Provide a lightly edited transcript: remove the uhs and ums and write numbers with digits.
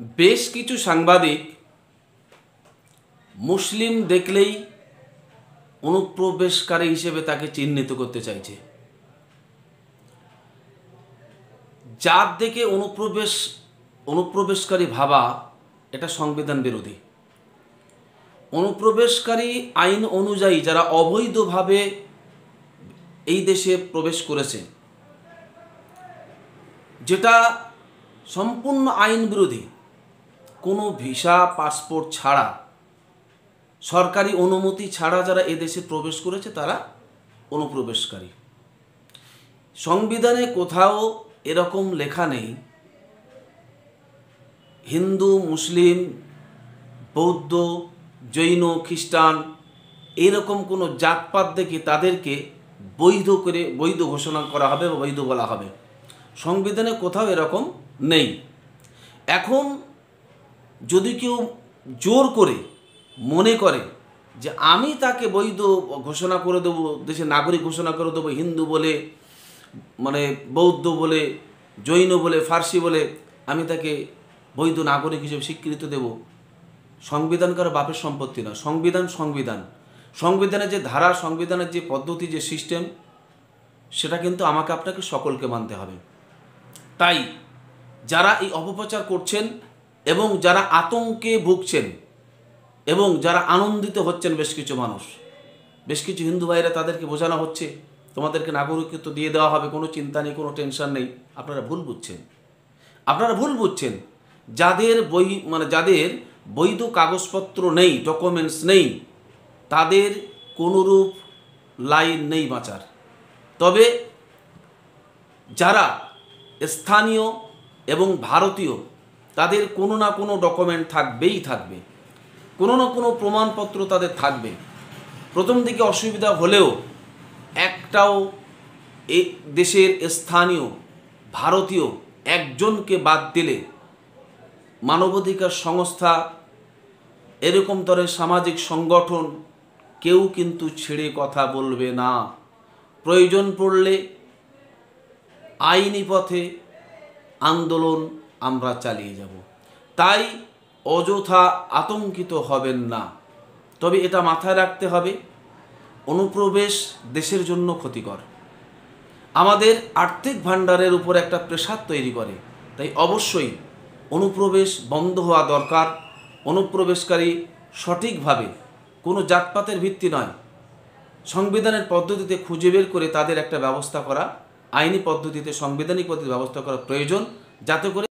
বেশ কিছু সাংবাদিক মুসলিম দেখলেই অনুপ্রবেশকারী হিসেবে তাকে চিহ্নিত করতে চাইছে। জাত দেখে অনুপ্রবেশকারী ভাবা এটা সংবিধান বিরোধী। অনুপ্রবেশকারী আইন অনুযায়ী যারা অবৈধভাবে এই দেশে প্রবেশ করেছে, যেটা সম্পূর্ণ আইন বিরোধী, কোনো ভিসা পাসপোর্ট ছাড়া, সরকারি অনুমতি ছাড়া যারা এদেশে প্রবেশ করেছে তারা অনুপ্রবেশকারী। সংবিধানে কোথাও এরকম লেখা নেই হিন্দু, মুসলিম, বৌদ্ধ, জৈন, খ্রিস্টান এরকম কোনো জাতপাত দেখে তাদেরকে বৈধ ঘোষণা করা হবে বা বৈধ বলা হবে। সংবিধানে কোথাও এরকম নেই। এখন যদি কেউ জোর করে মনে করে যে আমি তাকে বৈধ ঘোষণা করে দেবো, দেশের নাগরিক ঘোষণা করে দেবো, হিন্দু বলে, বৌদ্ধ বলে, জৈন বলে, ফার্সি বলে আমি তাকে বৈধ নাগরিক হিসেবে স্বীকৃতি দেব, সংবিধান কারো বাপের সম্পত্তি না। সংবিধানের যে ধারা, সংবিধানের যে পদ্ধতি, যে সিস্টেম, সেটা কিন্তু আমাকে আপনাকে সকলকে মানতে হবে। তাই যারা এই অপপ্রচার করছেন এবং যারা আতঙ্কে ভুগছেন এবং যারা আনন্দিত হচ্ছেন, বেশ কিছু হিন্দু ভাইরা, তাদেরকে বোঝানো হচ্ছে তোমাদেরকে নাগরিকত্ব দিয়ে দেওয়া হবে, কোনো চিন্তা নেই, কোনো টেনশন নেই। আপনারা ভুল বুঝছেন। যাদের বৈধ কাগজপত্র নেই, ডকুমেন্টস নেই, তাদের কোনোরূপ লাইন নেই বাঁচার। তবে যারা স্থানীয় এবং ভারতীয়, তাদের কোনো না কোনো ডকুমেন্ট থাকবে, কোনো না কোনো প্রমাণপত্র তাদের থাকবে। প্রথম দিকে অসুবিধা হলেও একটাও এই দেশের স্থানীয় ভারতীয় একজনকে বাদ দিলে মানবাধিকার সংস্থা, এরকম ধরনের সামাজিক সংগঠন কেউ কিন্তু ছেড়ে কথা বলবে না। প্রয়োজন পড়লে আইনি পথে আন্দোলন আমরা চালিয়ে যাব। তাই অযথা আতঙ্কিত হবেন না। তবে এটা মাথায় রাখতে হবে, অনুপ্রবেশ দেশের জন্য ক্ষতিকর, আমাদের আর্থিক ভাণ্ডারের উপর একটা প্রেসার তৈরি করে। তাই অবশ্যই অনুপ্রবেশ বন্ধ হওয়া দরকার। অনুপ্রবেশকারী সঠিকভাবে, কোনো জাতপাতের ভিত্তি নয়, সংবিধানের পদ্ধতিতে খুঁজে বের করে তাদের একটা ব্যবস্থা করা, আইনি পদ্ধতিতে, সাংবিধানিক পদ্ধতিতে ব্যবস্থা করা প্রয়োজন, যাতে করে